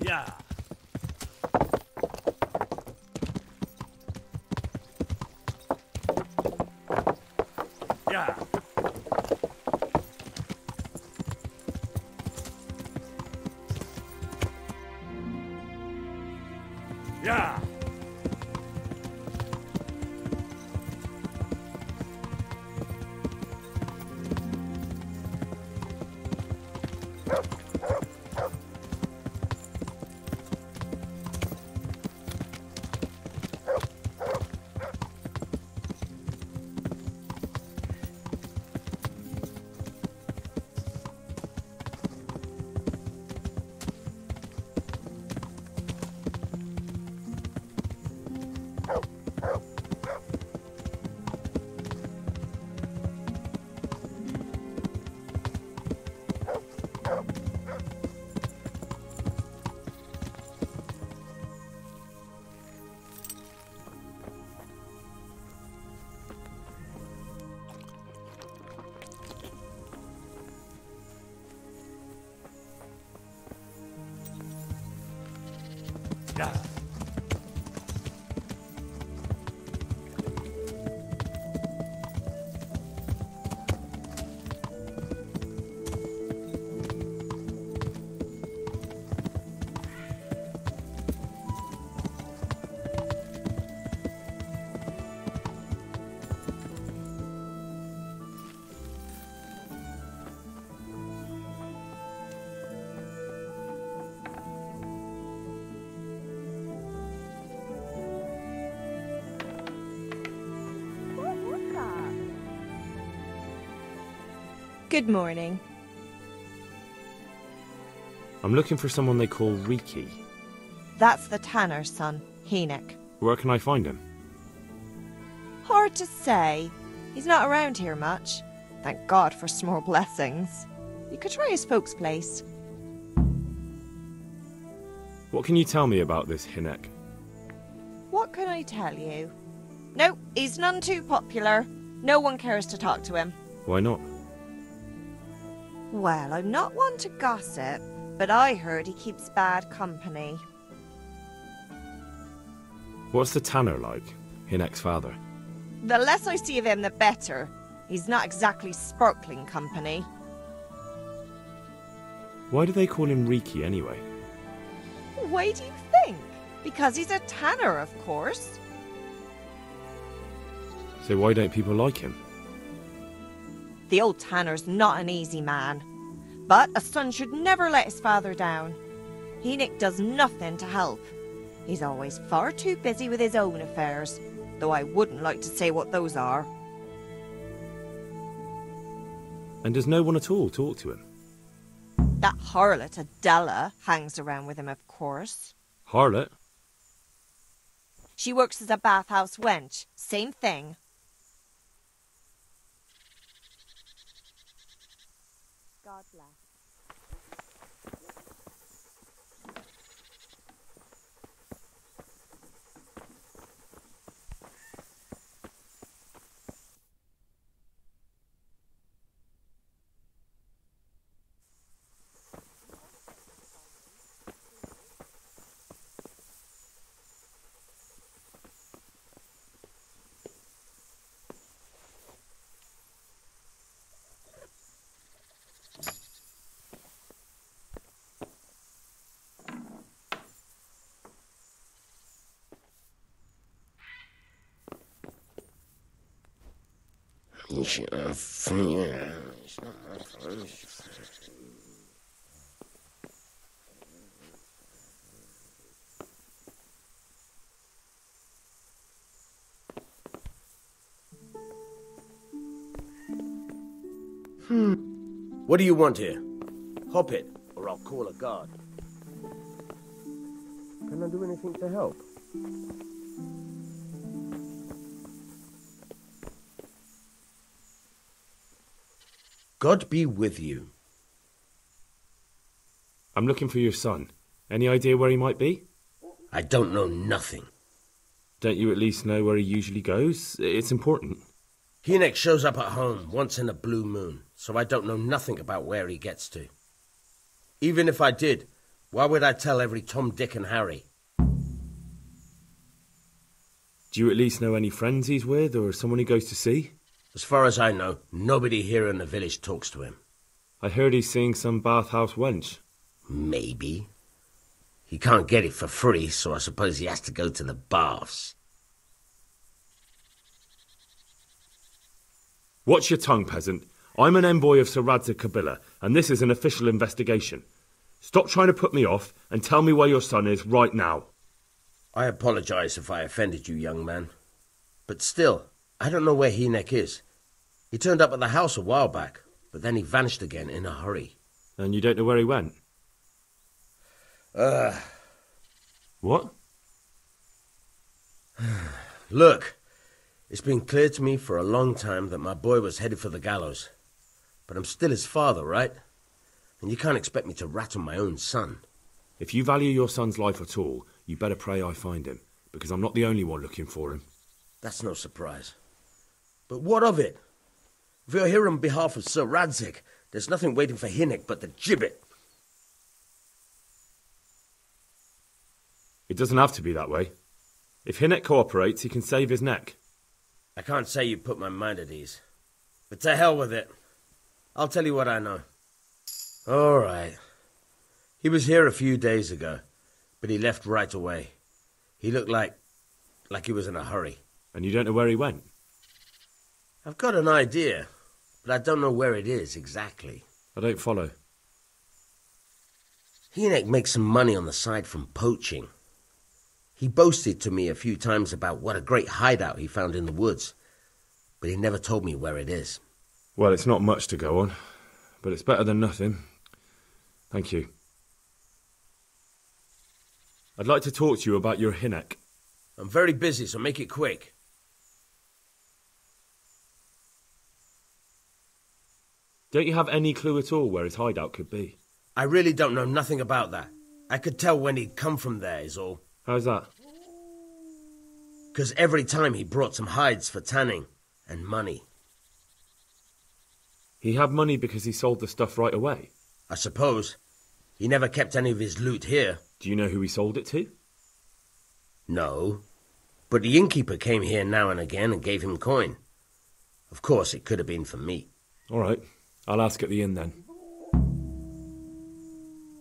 Yeah. Yeah. Yeah. Yeah. Good morning. I'm looking for someone they call Riki. That's the tanner's son, Hynek. Where can I find him? Hard to say. He's not around here much. Thank God for small blessings. You could try his folks' place. What can you tell me about this Hynek? What can I tell you? No, he's none too popular. No one cares to talk to him. Why not? Well, I'm not one to gossip, but I heard he keeps bad company. What's the tanner like? Hynek's father? The less I see of him, the better. He's not exactly sparkling company. Why do they call him Riki anyway? Why do you think? Because he's a tanner, of course. So why don't people like him? The old tanner's not an easy man. But a son should never let his father down. Hynek does nothing to help. He's always far too busy with his own affairs, though I wouldn't like to say what those are. And does no one at all talk to him? That harlot Adela hangs around with him, of course. Harlot? She works as a bathhouse wench. Same thing. God bless. What do you want here? Hop it, or I'll call a guard. Can I do anything to help? God be with you. I'm looking for your son. Any idea where he might be? I don't know nothing. Don't you at least know where he usually goes? It's important. Hynek shows up at home once in a blue moon, so I don't know nothing about where he gets to. Even if I did, Why would I tell every Tom, Dick and Harry? Do you at least know any friends he's with, or someone he goes to see? As far as I know, nobody here in the village talks to him. I heard he's seeing some bathhouse wench. Maybe. He can't get it for free, so I suppose he has to go to the baths. Watch your tongue, peasant. I'm an envoy of Sir Radzig Kobyla, and this is an official investigation. Stop trying to put me off, and tell me where your son is right now. I apologize if I offended you, young man. But still, I don't know where Hynek is. He turned up at the house a while back, but then he vanished again in a hurry. And you don't know where he went? What? Look, it's been clear to me for a long time that my boy was headed for the gallows. But I'm still his father, right? And you can't expect me to rat on my own son. If you value your son's life at all, you better pray I find him, because I'm not the only one looking for him. That's no surprise. But what of it? If you're here on behalf of Sir Radzig, there's nothing waiting for Hynek but the gibbet. It doesn't have to be that way. If Hynek cooperates, he can save his neck. I can't say you put my mind at ease. But to hell with it. I'll tell you what I know. All right. He was here a few days ago, but he left right away. He looked like he was in a hurry. And you don't know where he went? I've got an idea, but I don't know where it is exactly. I don't follow. Hynek makes some money on the side from poaching. He boasted to me a few times about what a great hideout he found in the woods, but he never told me where it is. Well, it's not much to go on, but it's better than nothing. Thank you. I'd like to talk to you about your Hynek. I'm very busy, so make it quick. Don't you have any clue at all where his hideout could be? I really don't know nothing about that. I could tell when he'd come from there, is all. How's that? 'Cause every time he brought some hides for tanning and money. He had money because he sold the stuff right away? I suppose. He never kept any of his loot here. Do you know who he sold it to? No. But the innkeeper came here now and again and gave him coin. Of course, it could have been for me. All right. I'll ask at the inn then.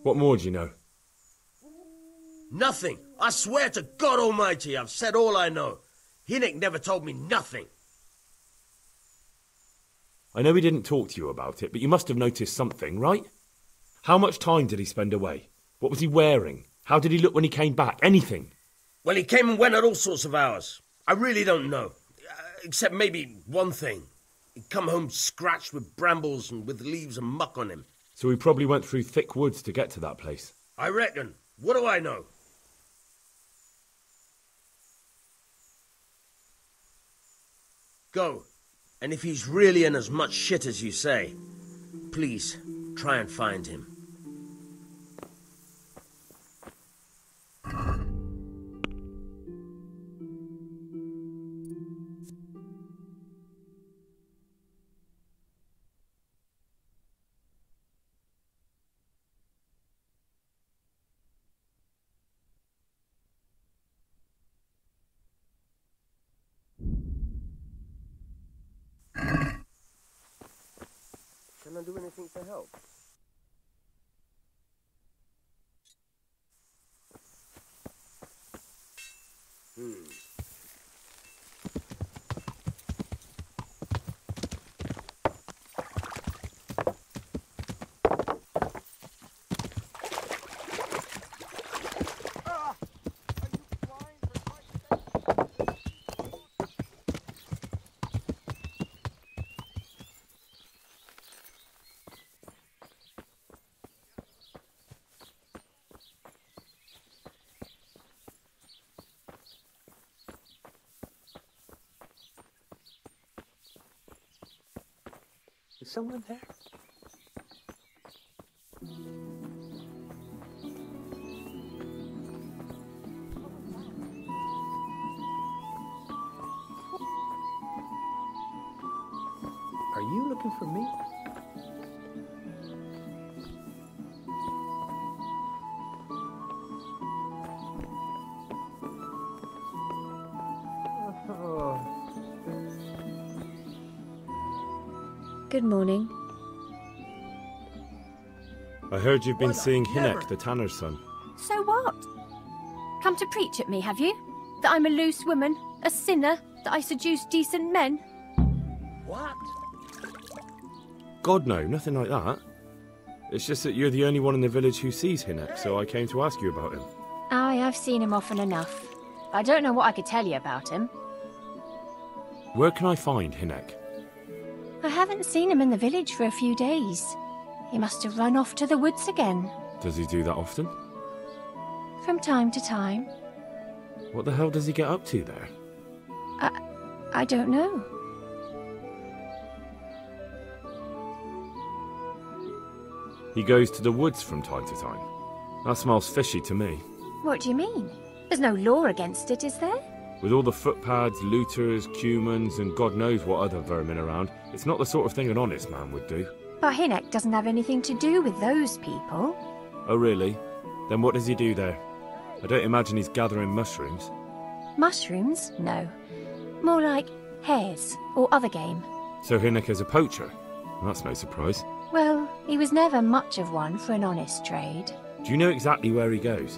What more do you know? Nothing. I swear to God Almighty, I've said all I know. Hynek never told me nothing. I know he didn't talk to you about it, but you must have noticed something, right? How much time did he spend away? What was he wearing? How did he look when he came back? Anything? Well, he came and went at all sorts of hours. I really don't know. Except maybe one thing. He'd come home scratched with brambles and with leaves and muck on him. So he probably went through thick woods to get to that place. I reckon. What do I know? Go. And if he's really in as much shit as you say, please try and find him. Can I do anything to help? Is someone there? Are you looking for me? Good morning. I heard you've been seeing Hinek, the tanner's son. So what? Come to preach at me, have you? That I'm a loose woman, a sinner, that I seduce decent men? What? God, no, nothing like that. It's just that you're the only one in the village who sees Hinek, so I came to ask you about him. Aye, I've seen him often enough. I don't know what I could tell you about him. Where can I find Hinek? I haven't seen him in the village for a few days. He must have run off to the woods again. Does he do that often? From time to time. What the hell does he get up to there? I don't know. He goes to the woods from time to time. That smells fishy to me. What do you mean? There's no law against it, is there? With all the footpads, looters, Cumans, and God knows what other vermin around, it's not the sort of thing an honest man would do. But Hinek doesn't have anything to do with those people. Oh, really? Then what does he do there? I don't imagine he's gathering mushrooms. Mushrooms? No. More like hares or other game. So Hinek is a poacher? That's no surprise. Well, he was never much of one for an honest trade. Do you know exactly where he goes?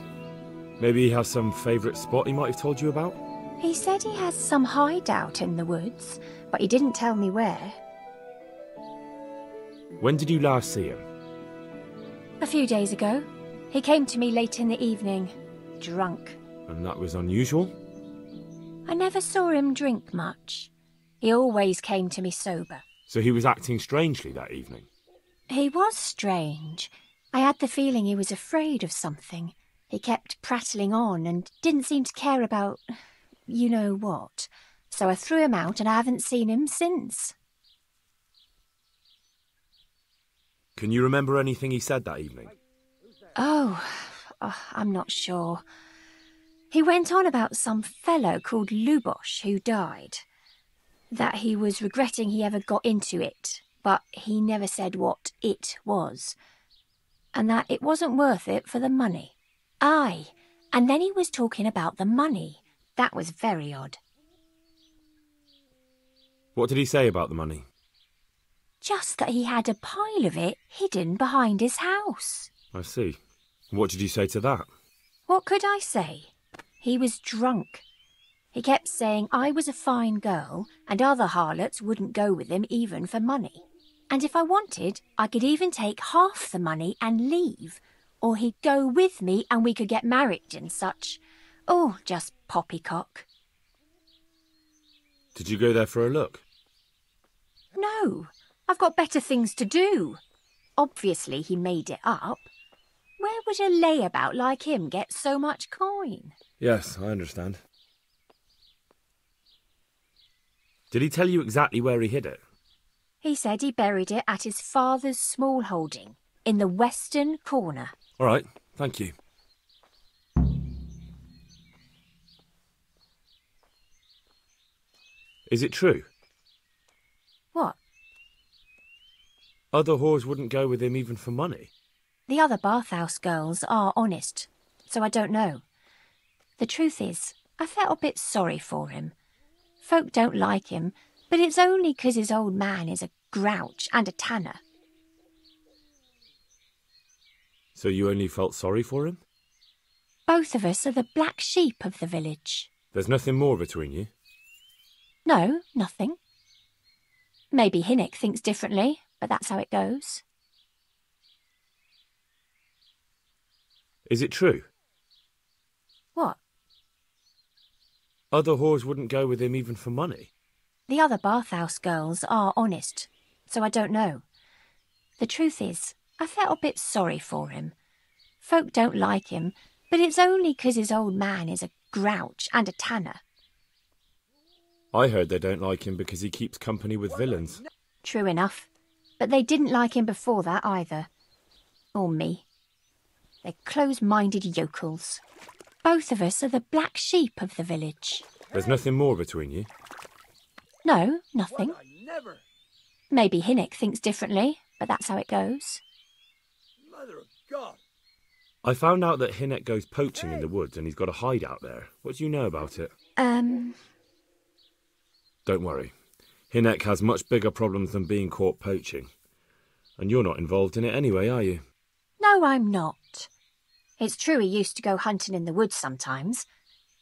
Maybe he has some favourite spot he might have told you about? He said he has some hideout in the woods, but he didn't tell me where. When did you last see him? A few days ago. He came to me late in the evening, drunk. And that was unusual? I never saw him drink much. He always came to me sober. So he was acting strangely that evening? He was strange. I had the feeling he was afraid of something. He kept prattling on and didn't seem to care about you know what. So I threw him out and I haven't seen him since. Can you remember anything he said that evening? Oh, I'm not sure. He went on about some fellow called Lubosh who died. That he was regretting he ever got into it, but he never said what it was. And that it wasn't worth it for the money. Aye, and then he was talking about the money. That was very odd. What did he say about the money? Just that he had a pile of it hidden behind his house. I see. What did you say to that? What could I say? He was drunk. He kept saying I was a fine girl and other harlots wouldn't go with him even for money. And if I wanted, I could even take half the money and leave. Or he'd go with me and we could get married and such. Oh, just poppycock. Did you go there for a look? No, I've got better things to do. Obviously he made it up. Where would a layabout like him get so much coin? Yes, I understand. Did he tell you exactly where he hid it? He said he buried it at his father's small holding, in the western corner. All right, thank you. Is it true? What? Other whores wouldn't go with him even for money? The other bathhouse girls are honest, so I don't know. The truth is, I felt a bit sorry for him. Folk don't like him, but it's only 'cause his old man is a grouch and a tanner. So you only felt sorry for him? Both of us are the black sheep of the village. There's nothing more between you? No, nothing. Maybe Hinek thinks differently, but that's how it goes. Is it true? What? Other whores wouldn't go with him even for money? The other bathhouse girls are honest, so I don't know. The truth is, I felt a bit sorry for him. Folk don't like him, but it's only 'cause his old man is a grouch and a tanner. I heard they don't like him because he keeps company with villains. True enough, but they didn't like him before that either. Or me. They're close-minded yokels. Both of us are the black sheep of the village. There's nothing more between you? No, nothing. Never. Maybe Hinek thinks differently, but that's how it goes. Mother of God. I found out that Hinek goes poaching in the woods and he's got a hideout there. What do you know about it? Um, Don't worry. Hinek has much bigger problems than being caught poaching. And you're not involved in it anyway, are you? No, I'm not. It's true he used to go hunting in the woods sometimes.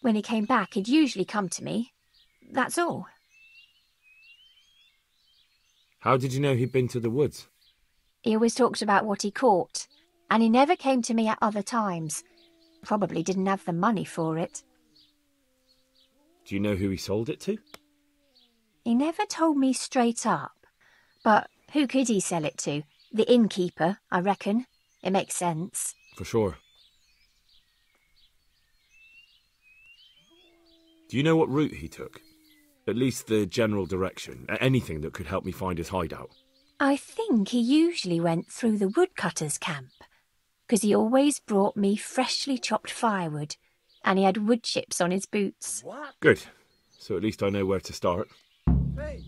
When he came back, he'd usually come to me. That's all. How did you know he'd been to the woods? He always talked about what he caught, and he never came to me at other times. Probably didn't have the money for it. Do you know who he sold it to? He never told me straight up. But who could he sell it to? The innkeeper, I reckon. It makes sense. For sure. Do you know what route he took? At least the general direction. Anything that could help me find his hideout. I think he usually went through the woodcutter's camp, because he always brought me freshly chopped firewood, and he had wood chips on his boots. What? Good. So at least I know where to start. Hey!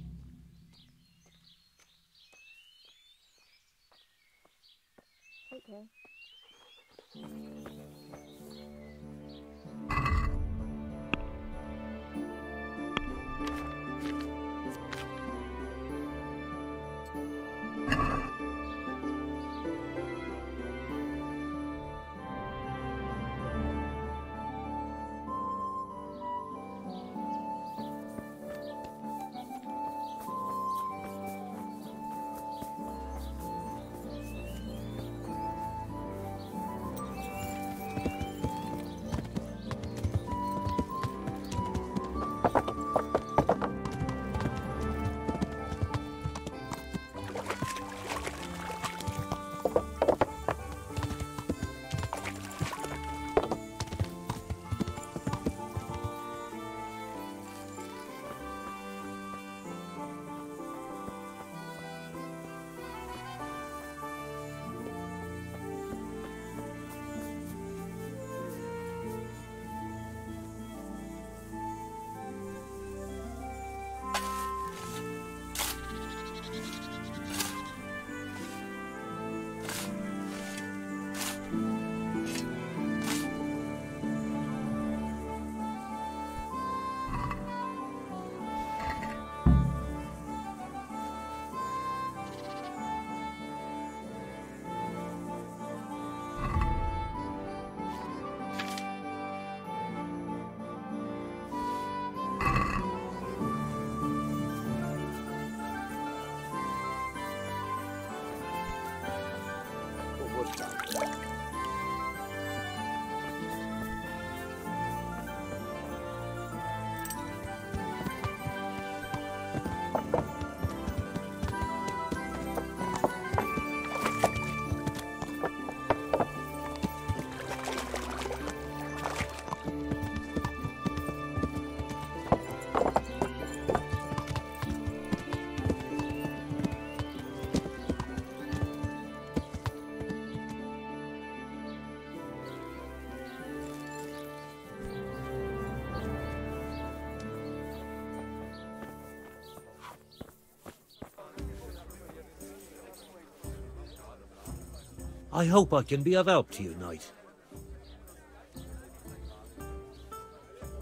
I hope I can be of help to you, knight.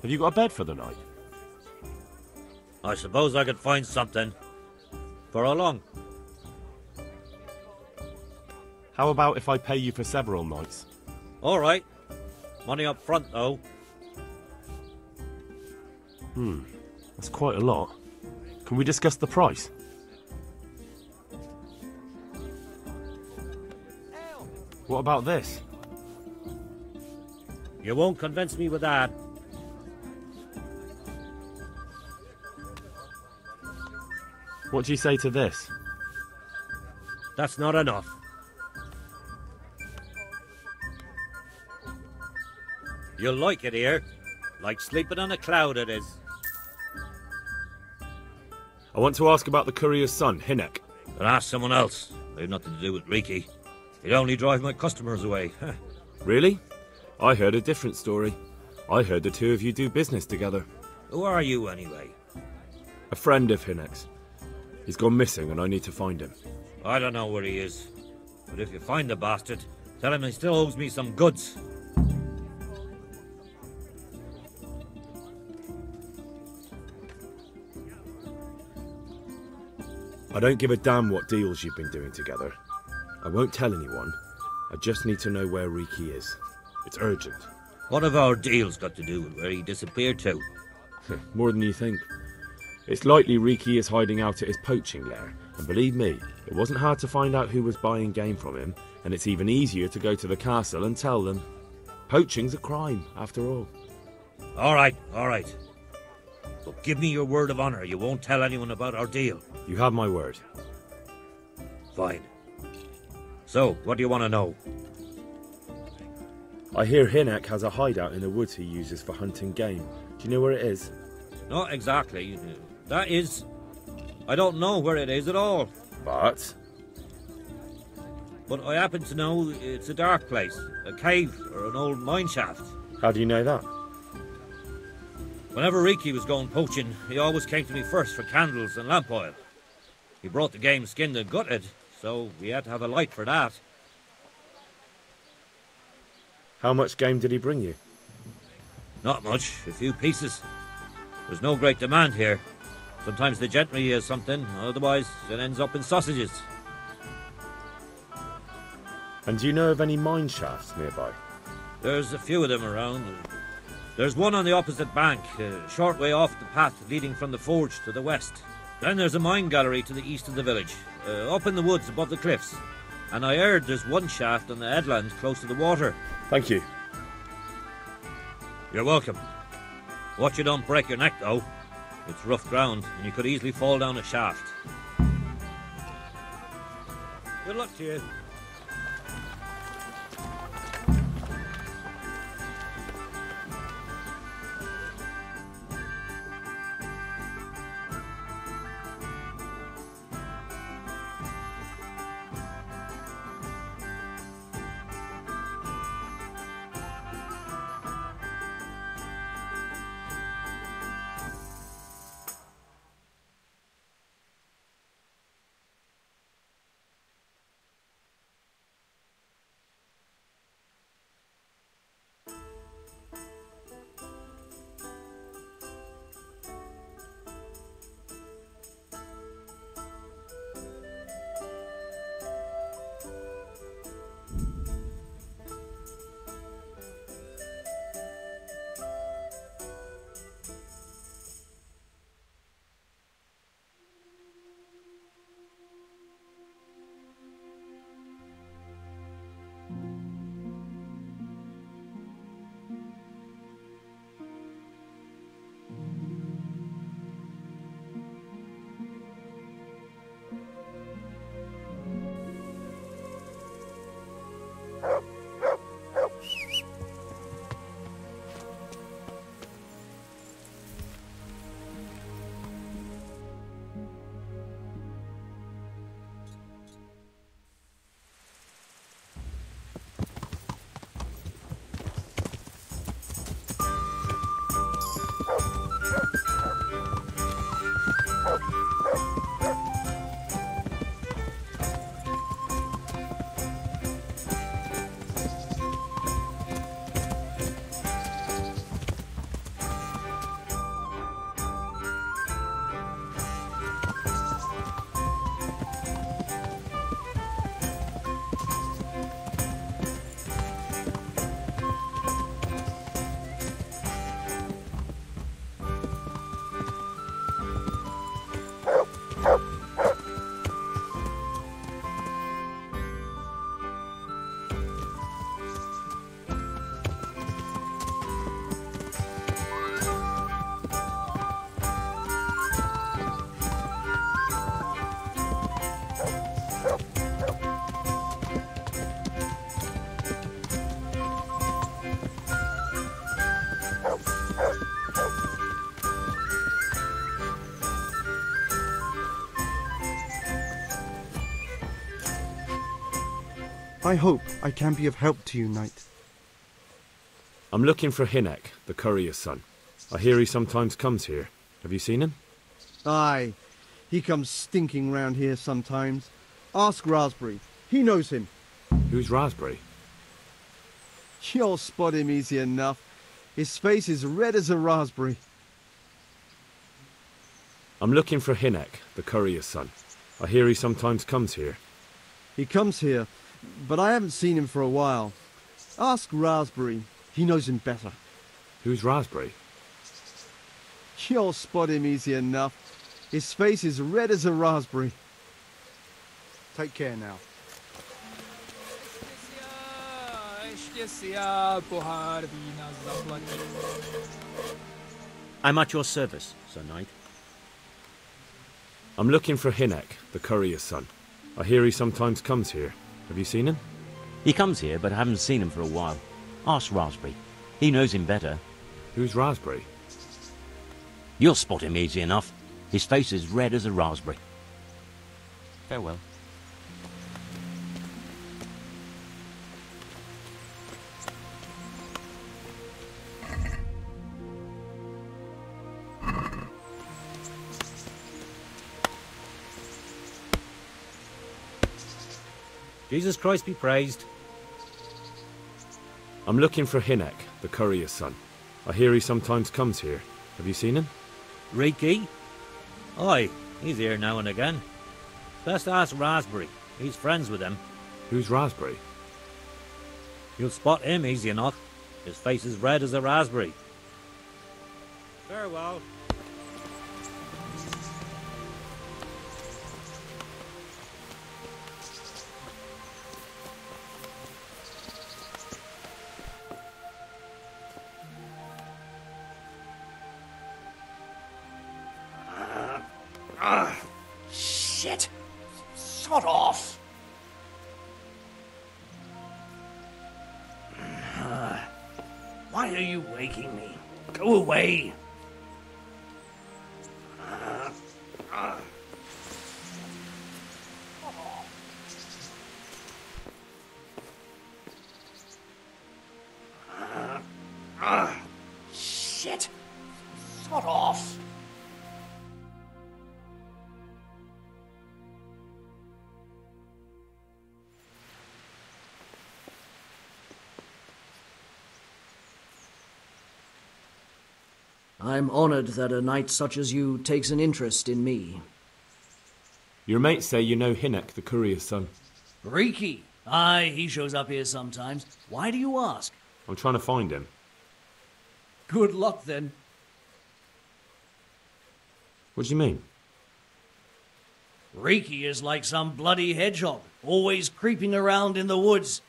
Have you got a bed for the night? I suppose I could find something. For how long? How about if I pay you for several nights? All right. Money up front, though. That's quite a lot. Can we discuss the price? What about this? You won't convince me with that. What do you say to this? That's not enough. You'll like it here. Like sleeping on a cloud it is. I want to ask about the courier's son, Hinek. But ask someone else. They've nothing to do with Riki. He'd only drive my customers away. Really? I heard a different story. I heard the two of you do business together. Who are you, anyway? A friend of Hinek's. He's gone missing and I need to find him. I don't know where he is. But if you find the bastard, tell him he still owes me some goods. I don't give a damn what deals you've been doing together. I won't tell anyone. I just need to know where Riki is. It's urgent. What have our deals got to do with where he disappeared to? More than you think. It's likely Riki is hiding out at his poaching lair, and believe me, it wasn't hard to find out who was buying game from him, and it's even easier to go to the castle and tell them. Poaching's a crime, after all. All right. But give me your word of honor you won't tell anyone about our deal. You have my word. Fine. So, what do you want to know? I hear Hinek has a hideout in the woods he uses for hunting game. Do you know where it is? Not exactly. That is... I don't know where it is at all. But I happen to know it's a dark place, a cave or an old mine shaft. how do you know that? Whenever Riki was going poaching, he always came to me first for candles and lamp oil. He brought the game skinned and gutted, so we had to have a light for that. How much game did he bring you? Not much, a few pieces. There's no great demand here. Sometimes the gentry has something, otherwise it ends up in sausages. And do you know of any mine shafts nearby? There's a few of them around. There's one on the opposite bank, a short way off the path leading from the forge to the west. Then there's a mine gallery to the east of the village, up in the woods above the cliffs. And I heard there's one shaft on the headland close to the water. Thank you. You're welcome. Watch you don't break your neck, though. It's rough ground, and you could easily fall down a shaft. Good luck to you. I hope I can be of help to you, knight. I'm looking for Hinek, the courier's son. I hear he sometimes comes here. Have you seen him? Aye, he comes stinking round here sometimes. Ask Raspberry. He knows him. Who's Raspberry? You'll spot him easy enough. His face is red as a raspberry. I'm looking for Hinek, the courier's son. I hear he sometimes comes here. He comes here, but I haven't seen him for a while. Ask Raspberry. He knows him better. Who's Raspberry? You'll spot him easy enough. His face is red as a raspberry. Take care now. I'm at your service, Sir Knight. I'm looking for Hinek, the courier's son. I hear he sometimes comes here. Have you seen him? He comes here, but I haven't seen him for a while. Ask Raspberry. He knows him better. Who's Raspberry? You'll spot him easy enough. His face is red as a raspberry. Farewell. Jesus Christ be praised. I'm looking for Hinek, the courier's son. I hear he sometimes comes here. Have you seen him? Riki? Aye, he's here now and again. Best ask Raspberry. He's friends with him. Who's Raspberry? You'll spot him easy enough. His face is red as a raspberry. Farewell. Shit! Sod off! Why are you waking me? Go away! Shit! Sod off! I'm honored that a knight such as you takes an interest in me. Your mates say you know Hinek, the courier's son. Riki! Aye, he shows up here sometimes. Why do you ask? I'm trying to find him. Good luck, then. What do you mean? Riki is like some bloody hedgehog, always creeping around in the woods.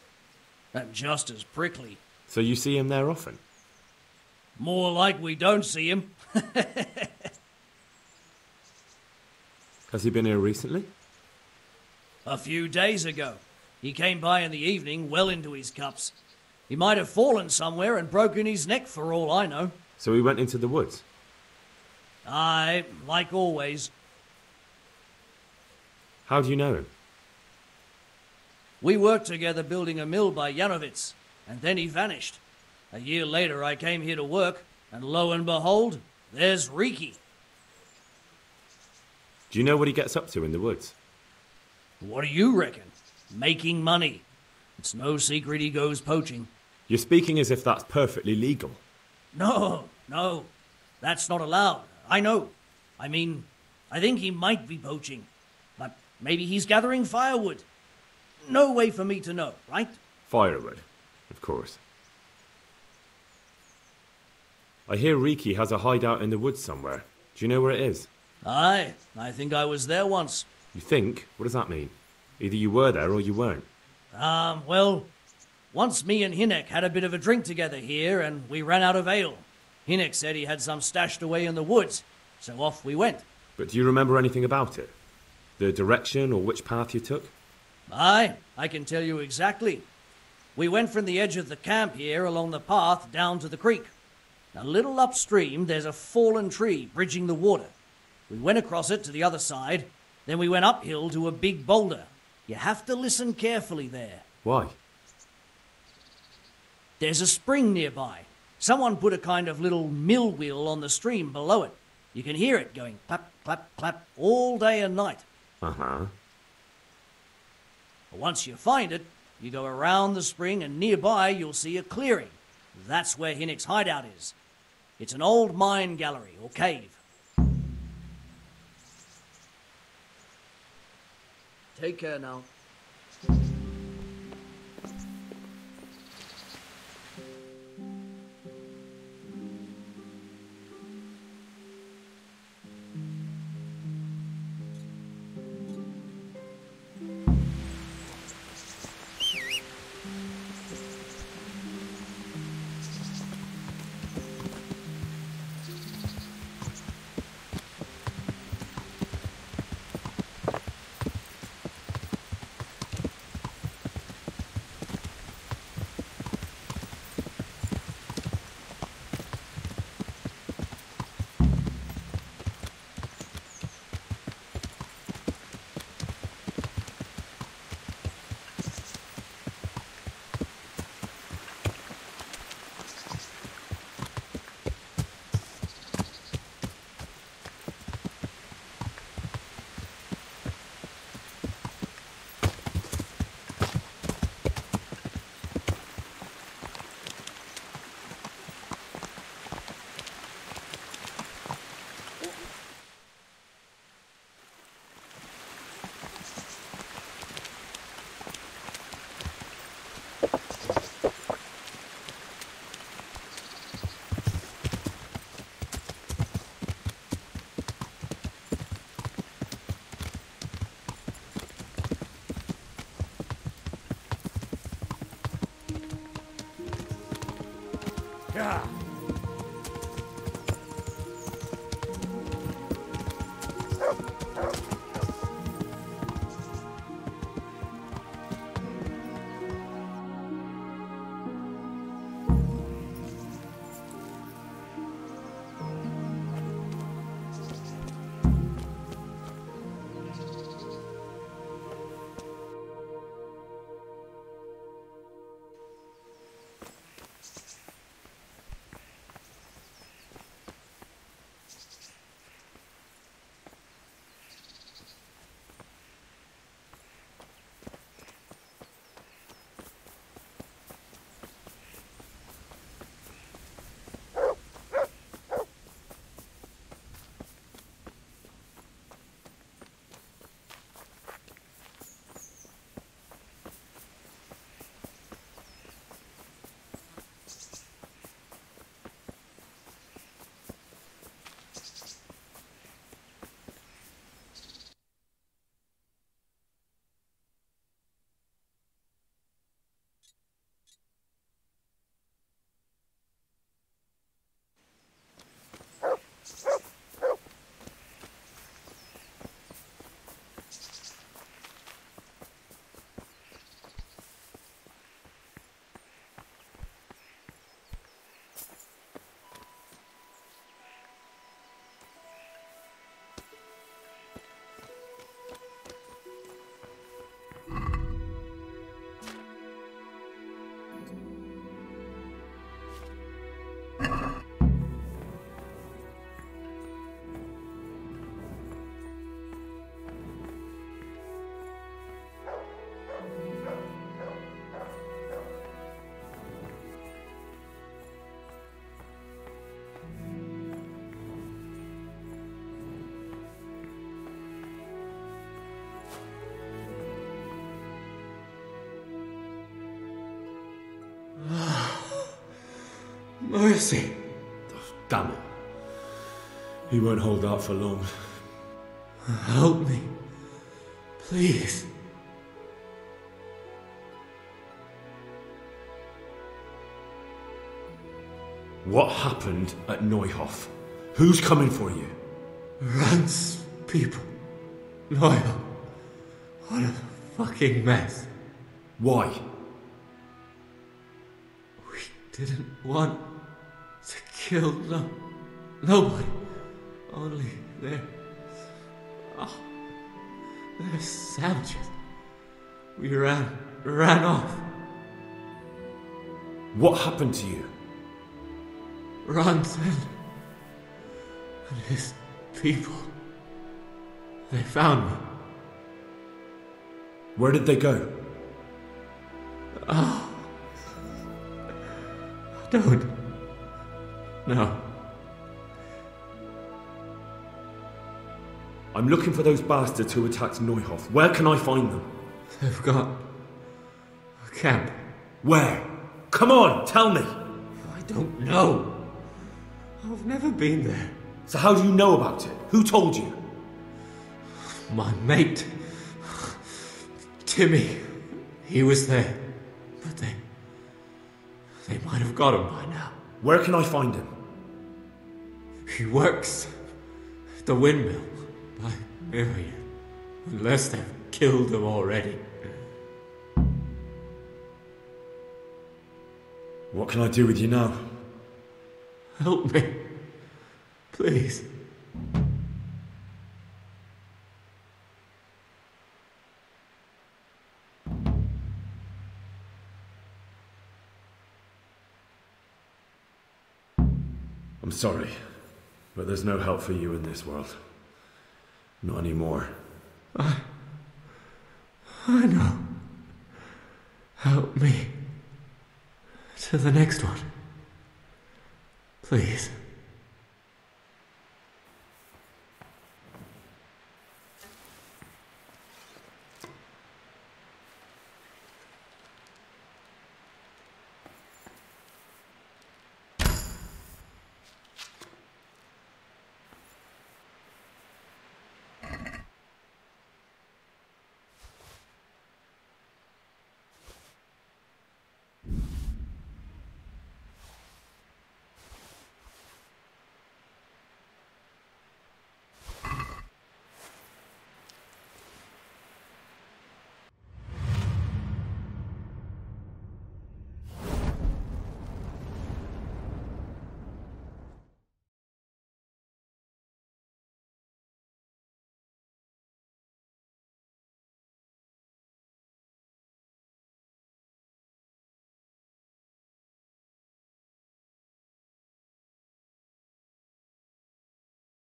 And just as prickly. So you see him there often? More like we don't see him. Has he been here recently? A few days ago. He came by in the evening, well into his cups. He might have fallen somewhere and broken his neck for all I know. So he went into the woods? Aye, like always. How do you know him? We worked together building a mill by Janovitz, and then he vanished. A year later I came here to work, and lo and behold, there's Riki. Do you know what he gets up to in the woods? What do you reckon? Making money. It's no secret he goes poaching. You're speaking as if that's perfectly legal. No, that's not allowed. I know. I mean, I think he might be poaching, but maybe he's gathering firewood. No way for me to know, right? Firewood, of course. I hear Riki has a hideout in the woods somewhere. Do you know where it is? Aye, I think I was there once. You think? What does that mean? Either you were there or you weren't. Well, once me and Hinek had a bit of a drink together here and we ran out of ale. Hinek said he had some stashed away in the woods, so off we went. But do you remember anything about it? The direction or which path you took? Aye, I can tell you exactly. We went from the edge of the camp here along the path down to the creek. A little upstream, there's a fallen tree bridging the water. We went across it to the other side, then we went uphill to a big boulder. You have to listen carefully there. Why? There's a spring nearby. Someone put a kind of little mill wheel on the stream below it. You can hear it going clap, clap, clap all day and night. Uh-huh. Once you find it, you go around the spring and nearby you'll see a clearing. That's where Hinek's hideout is. It's an old mine gallery or cave. Take care now. Yeah. Mercy! Oh, damn it. He won't hold out for long. Help me. Please. What happened at Neuhof? Who's coming for you? Rand's people. Neuhof. What a fucking mess. Why? We didn't want to kill nobody. Only they're savages. We ran off. What happened to you? Rand and his people. They found me. Where did they go? Oh. I don't know. I'm looking for those bastards who attacked Neuhof. Where can I find them? They've got a camp. Where? Come on, tell me. I don't know. I've never been there. So how do you know about it? Who told you? My mate, Timmy, he was there. But they might have got him by now. Where can I find him? He works at the windmill by Miriam. Unless they've killed him already. What can I do with you now? Help me. Please. I'm sorry, but there's no help for you in this world. Not anymore. I know. Help me. To the next one. Please.